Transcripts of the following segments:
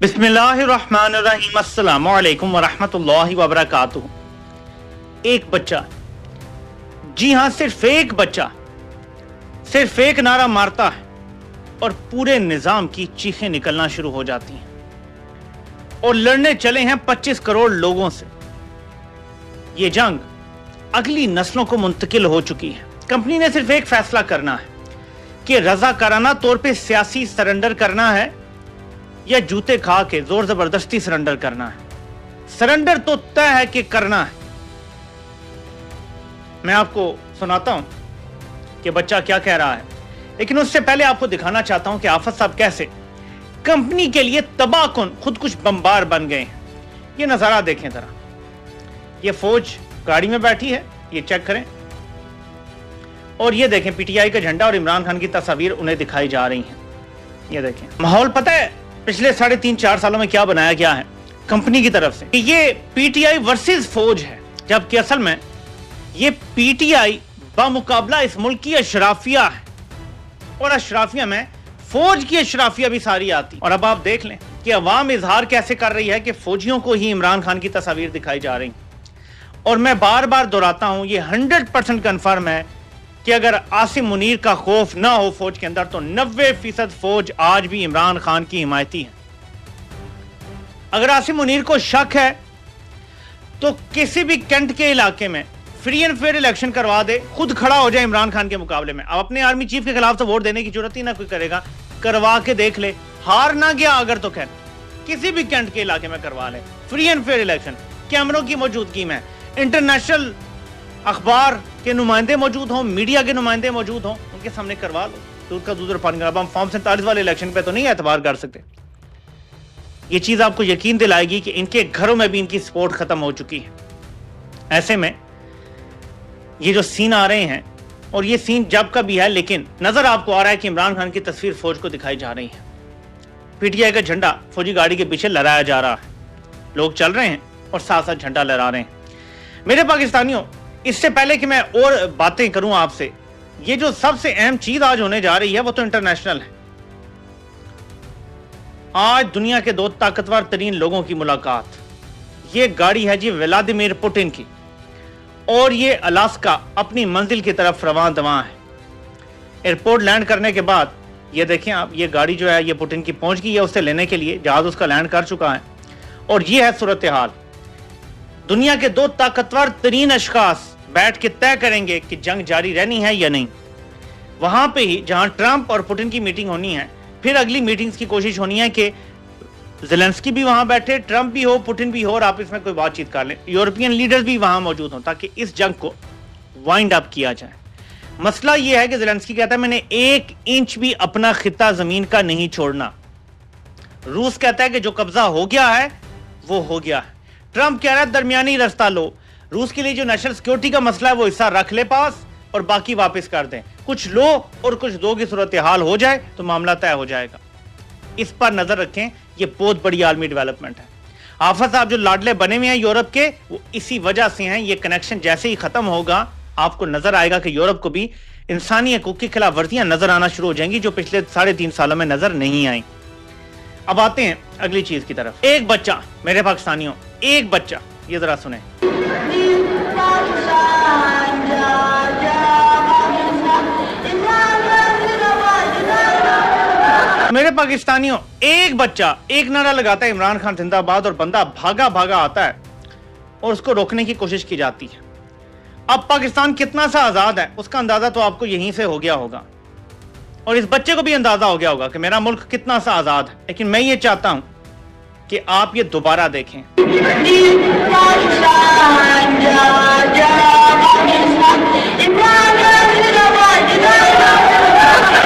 बिस्मिल्लाहिर्रहमानिर्रहीम अस्सलामु अलैकुम वरहमतुल्लाहि वबरकातुहू। एक बच्चा, जी हां सिर्फ एक बच्चा, सिर्फ एक नारा मारता है और पूरे निजाम की चीखें निकलना शुरू हो जाती हैं और लड़ने चले हैं 25 करोड़ लोगों से। ये जंग अगली नस्लों को मुंतकिल हो चुकी है। कंपनी ने सिर्फ एक फैसला करना है कि रजाकाराना तौर पे सियासी सरेंडर करना है या जूते खा के जोर जबरदस्ती सरेंडर करना है। सरेंडर तो तय है कि करना है। मैं आपको सुनाता हूं कि बच्चा क्या कह रहा है, लेकिन उससे पहले आपको दिखाना चाहता हूं कि आफत साहब कैसे कंपनी के लिए तबाहकुन खुद कुछ बम्बार बन गए हैं। ये नजारा देखें जरा। ये फौज गाड़ी में बैठी है, ये चेक करें, और ये देखें पीटीआई का झंडा और इमरान खान की तस्वीर उन्हें दिखाई जा रही हैं। ये देखें माहौल पता है पिछले 3.5-4 सालों में क्या बनाया गया है कंपनी की तरफ से। ये पीटीआई वर्सेस फौज है, जबकि असल में ये पीटीआई बामुकाबला इस मुल्क की अशराफिया है और अशराफिया में फौज की अशराफिया भी सारी आती। और अब आप देख लें कि अवाम इजहार कैसे कर रही है कि फौजियों को ही इमरान खान की तस्वीर दिखाई जा रही। और मैं बार बार दोहराता हूं, ये 100% कन्फर्म है कि अगर आसिम मुनीर का खौफ ना हो फौज के अंदर तो 90% फौज आज भी इमरान खान की हिमायती है। अगर आसिम मुनीर को शक है तो किसी भी कैंट के इलाके में फ्री एंड फेयर इलेक्शन करवा दे, खुद खड़ा हो जाए इमरान खान के मुकाबले में। अब अपने आर्मी चीफ के खिलाफ तो वोट देने की जरूरत ही ना कोई करेगा, करवा के देख ले। हार ना गया अगर तो कैंट, किसी भी कैंट के इलाके में करवा ले फ्री एंड फेयर इलेक्शन, कैमरों की मौजूदगी में, इंटरनेशनल अखबार के नुमाइंदे मौजूद हों, मीडिया के नुमाइंदे मौजूद हों, उनके सामने करवा लो। दूध का दूध और पानी का। अब हम फॉर्म 47 वाले इलेक्शन पे तो नहीं एतबार कर सकते। ये चीज आपको यकीन दिलाएगी कि इनके घरों में भी इनकी सपोर्ट खत्म हो चुकी है। ऐसे में ये जो सीन आ रहे हैं, और ये सीन जब का भी है, लेकिन नजर आपको आ रहा है कि इमरान खान की तस्वीर फौज को दिखाई जा रही है। पीटीआई का झंडा फौजी गाड़ी के पीछे लहराया जा रहा है, लोग चल रहे हैं और साथ साथ झंडा लहरा रहे हैं। मेरे पाकिस्तानियों, इससे पहले कि मैं और बातें करूं आपसे, ये जो सबसे अहम चीज आज होने जा रही है वो तो इंटरनेशनल है। आज दुनिया के 2 ताकतवर तरीन लोगों की मुलाकात। ये गाड़ी है जी व्लादिमीर पुतिन की, और ये अलास्का अपनी मंजिल की तरफ रवां दवां है। एयरपोर्ट लैंड करने के बाद ये देखें आप, ये गाड़ी जो है ये पुतिन की पहुंच गई है उससे लेने के लिए, जहाज उसका लैंड कर चुका है। और ये है सूरत हाल। दुनिया के 2 ताकतवर तरीन अशखास बैठ के तय करेंगे कि जंग जारी रहनी है या नहीं। वहां पे ही जहां ट्रंप और पुतिन की मीटिंग होनी है, फिर अगली मीटिंग्स की कोशिश होनी है कि ज़ेलेंस्की भी वहां बैठे, ट्रंप भी हो, पुतिन भी हो, और आप इसमें कोई बातचीत कर लें। यूरोपियन लीडर्स भी वहां मौजूद हों ताकि इस जंग को वाइंड अप किया जाए। मसला यह है कि ज़ेलेंस्की कहता है मैंने 1 इंच भी अपना खिता जमीन का नहीं छोड़ना। रूस कहता है कि जो कब्जा हो गया है वो हो गया है। ट्रंप कह रहा है दरमियानी रास्ता लो, रूस के लिए जो नेशनल सिक्योरिटी का मसला है वो हिस्सा रख ले पास और बाकी वापस कर दें। कुछ लो और कुछ दो की सूरत हाल हो जाए तो मामला तय हो जाएगा। इस पर नजर रखें, ये बहुत बड़ी आलमी डेवलपमेंट है। आफत साहब जो लाडले बने हुए हैं यूरोप के, वो इसी वजह से हैं। ये कनेक्शन जैसे ही खत्म होगा आपको नजर आएगा कि यूरोप को भी इंसानी हकूक की खिलाफ वर्जियां नजर आना शुरू हो जाएंगी जो पिछले 3.5 सालों में नजर नहीं आई। अब आते हैं अगली चीज की तरफ। एक बच्चा, मेरे पाकिस्तानियों, एक बच्चा, ये जरा सुने। मेरे पाकिस्तानियों, एक बच्चा एक नारा लगाता है इमरान खान जिंदाबाद, और बंदा भागा भागा आता है और उसको रोकने की कोशिश की जाती है। अब पाकिस्तान कितना सा आजाद है उसका अंदाजा तो आपको यहीं से हो गया होगा, और इस बच्चे को भी अंदाजा हो गया होगा कि मेरा मुल्क कितना सा आजाद है। लेकिन मैं ये चाहता हूं कि आप ये दोबारा देखें।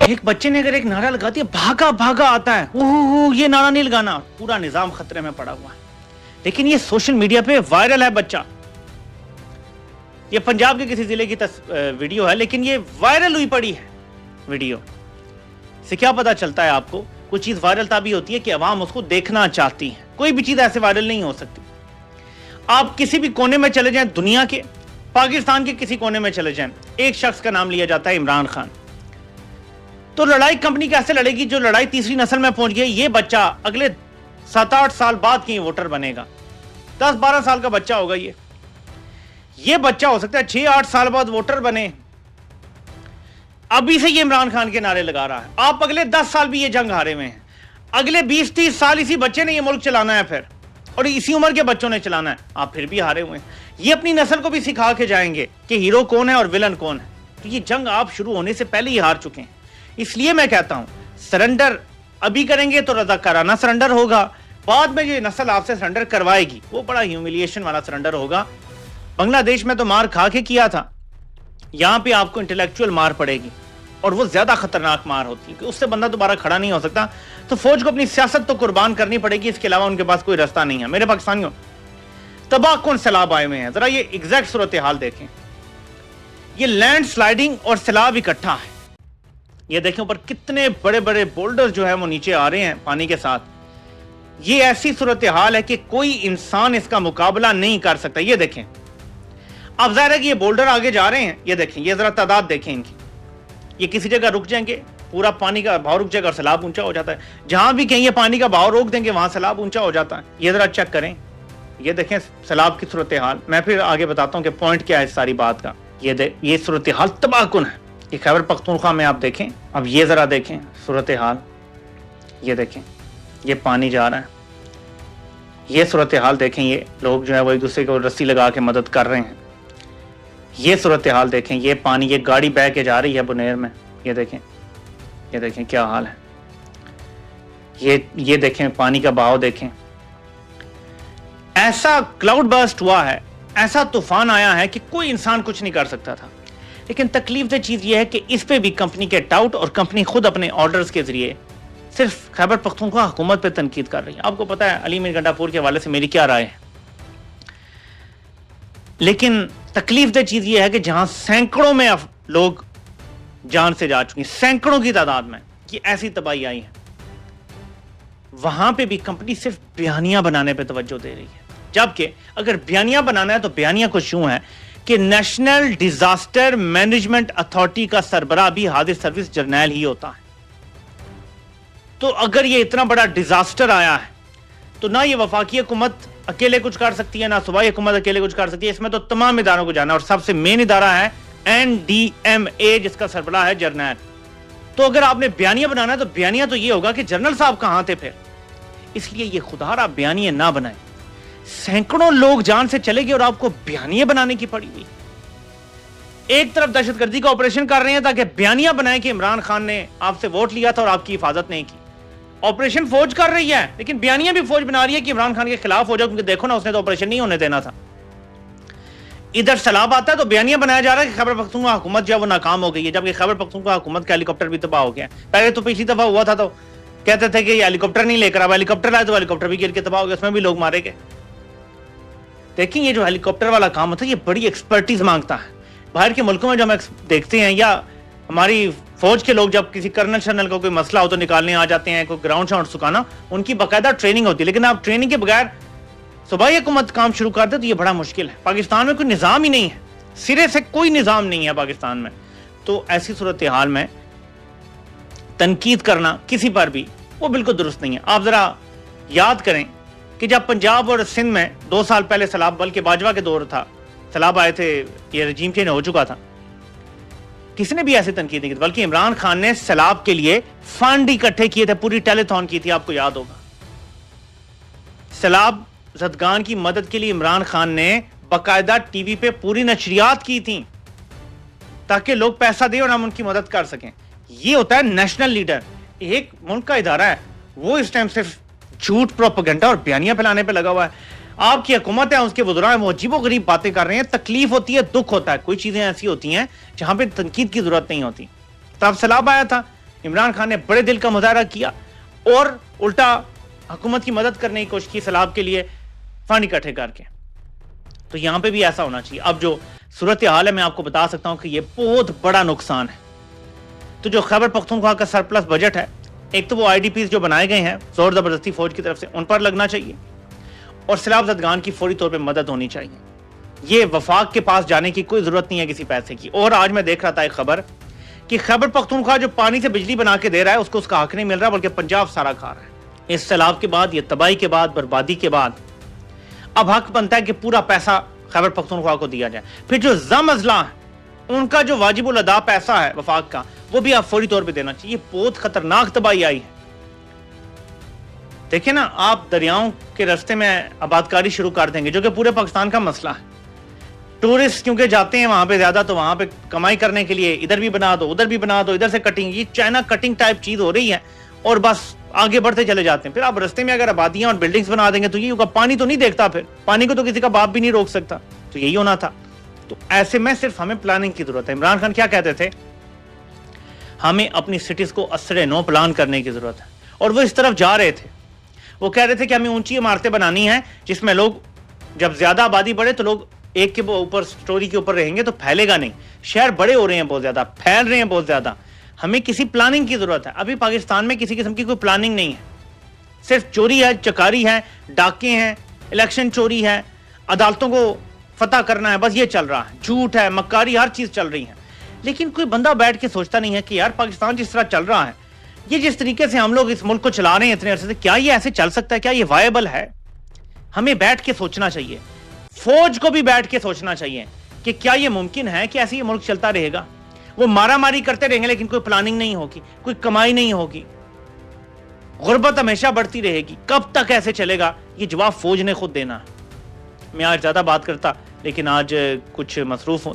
एक बच्चे ने अगर एक नारा लगा दिया, भागा भागा आता है, ये नारा नहीं लगाना, पूरा निजाम खतरे में पड़ा हुआ है। लेकिन ये सोशल मीडिया पे वायरल है बच्चा। ये पंजाब के किसी जिले की वीडियो है, लेकिन ये वायरल हुई पड़ी है वीडियो। से क्या पता चलता है आपको, कुछ चीज वायरल तभी होती है कि अवाम उसको देखना चाहती है। कोई भी चीज ऐसे वायरल नहीं हो सकती। आप किसी भी कोने में चले जाएं, दुनिया के, पाकिस्तान के किसी कोने में चले जाएं, एक शख्स का नाम लिया जाता है इमरान खान। तो लड़ाई कंपनी कैसे लड़ेगी जो लड़ाई तीसरी नस्ल में पहुंच गई। ये बच्चा अगले 7-8 साल बाद कहीं वोटर बनेगा, 10-12 साल का बच्चा होगा ये बच्चा हो सकता है 6-8 साल बाद वोटर बने। अभी से ये इमरान खान के नारे लगा रहा है। आप अगले 10 साल भी ये जंग हारे हुए हैं, अगले 20-30 साल इसी बच्चे ने ये मुल्क चलाना है फिर, और इसी उम्र के बच्चों ने चलाना है, आप फिर भी हारे हुए हैं। ये अपनी नस्ल को भी सिखा के जाएंगे कि हीरो कौन है और विलन कौन है। तो ये जंग आप शुरू होने से पहले ही हार चुके हैं। इसलिए मैं कहता हूं सरेंडर अभी करेंगे तो रज़ाकाराना सरेंडर होगा, बाद में ये नस्ल आपसे सरेंडर करवाएगी वो बड़ा ह्यूमिलिएशन वाला सरेंडर होगा। बांग्लादेश में तो मार खा के किया था, यहां पे आपको इंटेलेक्चुअल मार पड़ेगी और वो ज्यादा खतरनाक मार होती है कि उससे बंदा दोबारा खड़ा नहीं हो सकता। तो फौज को अपनी सियासत तो कुर्बान करनी पड़ेगी, इसके अलावा उनके पास कोई रास्ता नहीं है। मेरे पाकिस्तानियों, तबाह कौन सैलाब आए हुए हैं, जरा ये एग्जैक्ट सूरत हाल देखें। ये लैंड स्लाइडिंग और सैलाब इकट्ठा है। ये देखें ऊपर कितने बड़े बड़े बोल्डर जो है वो नीचे आ रहे हैं पानी के साथ। ये ऐसी सूरत हाल है कि कोई इंसान इसका मुकाबला नहीं कर सकता। ये देखें, अब जाहिर है कि ये बोल्डर आगे जा रहे हैं। ये देखें, ये जरा तादाद देखें इनकी। ये किसी जगह रुक जाएंगे, पूरा पानी का भाव रुक जाएगा और सैलाब ऊंचा हो जाता है। जहां भी कहीं ये पानी का भाव रोक देंगे वहां सैलाब ऊंचा हो जाता है। ये जरा चेक करें, ये देखें सैलाब की सूरत हाल। मैं फिर आगे बताता हूं कि पॉइंट क्या है इस सारी बात का। ये सूरत हाल तबाहकुन है। ये खैबर पख्तूनख्वा में आप देखें, अब ये जरा देखें सूरत हाल। ये देखें, ये पानी जा रहा है, ये सूरत हाल देखें। ये लोग जो है वो एक दूसरे को रस्सी लगा के मदद कर रहे हैं। ये सूरत हाल देखें, ये पानी, ये गाड़ी बह के जा रही है बुनेर में। ये देखें क्या हाल है। ये देखें पानी का बहाव देखें। ऐसा क्लाउड बर्स्ट हुआ है, ऐसा तूफान आया है कि कोई इंसान कुछ नहीं कर सकता था। लेकिन तकलीफ चीज ये है कि इस पे भी कंपनी के टाउट और कंपनी खुद अपने ऑर्डर्स के जरिए सिर्फ खैबर पख्तूनख्वा हुकूमत पे तनकीद कर रही है। आपको पता है अली मीर गंडापुर के हवाले से मेरी क्या राय है, लेकिन तकलीफ चीज ये है कि जहां सैकड़ों में लोग जान से जा चुके, सैकड़ों की तादाद में कि ऐसी तबाही आई है, वहां पे भी कंपनी सिर्फ बयानियां बनाने पे तवज्जो दे रही है। जबकि अगर बयानियां बनाना है तो बयानियां कुछ यूं है कि नेशनल डिजास्टर मैनेजमेंट अथॉरिटी का सरबराह भी हादिस सर्विस जर्नैल ही होता है। तो अगर ये इतना बड़ा डिजास्टर आया है तो ना ये वफाकी हुकूमत अकेले कुछ कर सकती है, ना सूबाई हुकूमत अकेले कुछ कर सकती है। इसमें तो तमाम इदारों को जाना, और सबसे मेन इदारा है NDMA जिसका सरबराह है जर्नैल। तो अगर आपने बयानिया बनाना है तो बयानिया तो ये होगा कि जनरल साहब कहां थे फिर। इसलिए ये खुदारा बयानिया ना बनाए। सैकड़ों लोग जान से चले गए और आपको बयानिया बनाने की पड़ी हुई। एक तरफ दहशतगर्दी का ऑपरेशन कर रहे हैं ताकि बयानिया बनाए कि इमरान खान ने आपसे वोट लिया था और आपकी हिफाजत नहीं की। ऑपरेशन फौज कर रही है, लेकिन बयानिया भी फौज बना रही है कि इमरान खान के खिलाफ हो जाओ, क्योंकि देखो ना उसने तो ऑपरेशन नहीं होने देना था। इधर सैलाब आता है तो बयानिया बनाया जा रहा है कि खैबर पख्तूनख्वा हुकूमत जो है वो नाकाम हो गई है, जबकि खैबर पख्तूनख्वा हुकूमत का हेलीकॉप्टर भी तबाह हो गया। पहले तो पिछली दफा हुआ था तो कहते थे कि हेलीकॉप्टर नहीं लेकर, अब हेलीकॉप्टर आए तो हेलीकॉप्टर भी गिर के तबाह हो गया, उसमें भी लोग मारे गए। देखिए ये जो हेलीकॉप्टर वाला काम होता है ये बड़ी एक्सपर्टीज मांगता है। बाहर के मुल्कों में जो हम देखते हैं, या हमारी फौज के लोग जब किसी कर्नल शर्नल का कोई मसला हो तो निकालने आ जाते हैं, कोई ग्राउंड शाउंड सुखाना, उनकी बाकायदा ट्रेनिंग होती है। लेकिन आप ट्रेनिंग के बगैर सूबाई हुकूमत काम शुरू कर दे तो ये बड़ा मुश्किल है। पाकिस्तान में कोई निज़ाम ही नहीं है, सिरे से कोई निज़ाम नहीं है पाकिस्तान में। तो ऐसी सूरत हाल में तनकीद करना किसी पर भी वो बिल्कुल दुरुस्त नहीं है। आप जरा याद करें कि जब पंजाब और सिंध में 2 साल पहले सैलाब, बल्कि बाजवा के दौर था, सैलाब आए थे, ये रजीम चेंज हो चुका था, किसी भी ऐसी तनकीद नहीं की, बल्कि इमरान खान ने सैलाब के लिए फंड इकट्ठे किए थे, पूरी टेलीथॉन की थी, आपको याद होगा। सैलाब ज़दगान की मदद के लिए इमरान खान ने बाकायदा टीवी पे पूरी नशरियात की थी ताकि लोग पैसा दें और हम उनकी मदद कर सकें। ये होता है नेशनल लीडर। एक मुल्क का इदारा है, वो इस टाइम सिर्फ झूठ, प्रोपेगेंडा और बयानियां फैलाने पे लगा हुआ है। आपकी हुकूमत है, उसके वज़रा हैं, वो अजीबोगरीब बातें कर रहे हैं। तकलीफ होती है, दुख होता है। कोई चीजें ऐसी होती हैं जहां पे तनकीद की जरूरत नहीं होती। तब सैलाब आया था, इमरान खान ने बड़े दिल का मुजाहरा किया और उल्टा हुकूमत की मदद करने की कोशिश की सैलाब के लिए फंड इकट्ठे करके। तो यहां पे भी ऐसा होना चाहिए। अब जो सूरत हाल है मैं आपको बता सकता हूं कि ये बहुत बड़ा नुकसान है। तो जो खैबर पख्तूनख्वा का सरप्लस बजट है, एक तो वो IDPs जो बनाए गए हैं जोर जबरदस्ती फौज की तरफ से, उन पर लगना चाहिए, और सैलाब ज़दगान की फौरी तौर पे मदद होनी चाहिए। ये वफाक के पास जाने की कोई जरूरत नहीं है किसी पैसे की। और आज मैं देख रहा था एक खबर कि खैबर पख्तूनख्वा जो पानी से बिजली बना के दे रहा है उसको उसका हक नहीं मिल रहा, बल्कि पंजाब सारा खा रहा है। اس سیلاب کے بعد، یہ تباہی کے بعد، بربادی کے بعد اب حق بنتا ہے کہ پورا پیسہ خیبر پختونخوا کو دیا جائے. پھر جو زم اضلاع ہے ان کا جو واجب الادا پیسہ ہے وفاق کا، وہ بھی آپ فوری طور پہ دینا چاہیے. بہت خطرناک تباہی آئی ہے. دیکھیں نا، آپ دریاؤں کے راستے میں آبادکاری شروع کر دیں گے جو کہ پورے پاکستان کا مسئلہ ہے. ٹورسٹ کیونکہ جاتے ہیں وہاں پہ زیادہ، تو وہاں پہ کمائی کرنے کے لیے ادھر بھی بنا دو، ادھر بھی بنا دو، ادھر سے کٹنگ، یہ چائنا کٹنگ ٹائپ چیز ہو رہی ہے اور بس آگے بڑھتے چلے جاتے ہیں. پھر آپ رستے میں اگر آبادیاں اور بلڈنگز بنا دیں گے تو یہ ہوگا، پانی تو نہیں دیکھتا، پھر پانی کو تو کسی کا باپ بھی نہیں روک سکتا. تو یہی ہونا تھا. تو ایسے میں صرف ہمیں پلاننگ کی ضرورت ہے. عمران خان کیا کہتے تھے؟ ہمیں اپنی سٹیز کو اثر نو پلان کرنے کی ضرورت ہے. اور وہ اس طرف جا رہے تھے. وہ کہہ رہے تھے کہ ہمیں اونچی عمارتیں بنانی ہیں جس میں لوگ، جب زیادہ آبادی بڑھے تو لوگ ایک کے اوپر سٹوری کے اوپر رہیں گے تو پھیلے گا نہیں. شہر بڑے ہو رہے ہیں بہت زیادہ، پھیل رہے ہیں بہت زیادہ. ہمیں کسی پلاننگ کی ضرورت ہے. ابھی پاکستان میں کسی قسم کی کوئی پلاننگ نہیں ہے. صرف چوری ہے، چکاری ہے، ڈاکے ہیں، الیکشن چوری ہے، عدالتوں کو فتح کرنا ہے، بس یہ چل رہا ہے. جھوٹ ہے، مکاری، ہر چیز چل رہی ہے. لیکن کوئی بندہ بیٹھ کے سوچتا نہیں ہے کہ یار پاکستان جس طرح چل رہا ہے، یہ جس طریقے سے ہم لوگ اس ملک کو چلا رہے ہیں اتنے عرصے سے، کیا یہ ایسے چل سکتا ہے؟ کیا یہ وائبل ہے؟ ہمیں بیٹھ کے سوچنا چاہیے. فوج کو بھی بیٹھ کے سوچنا چاہیے کہ کیا یہ ممکن ہے کہ ایسے یہ ملک چلتا رہے گا؟ وہ مارا ماری کرتے رہیں گے لیکن کوئی پلاننگ نہیں ہوگی، کوئی کمائی نہیں ہوگی، غربت ہمیشہ بڑھتی رہے گی. کب تک ایسے چلے گا؟ یہ جواب فوج نے خود دینا ہے. میں آج زیادہ بات کرتا لیکن آج کچھ مصروف ہوں.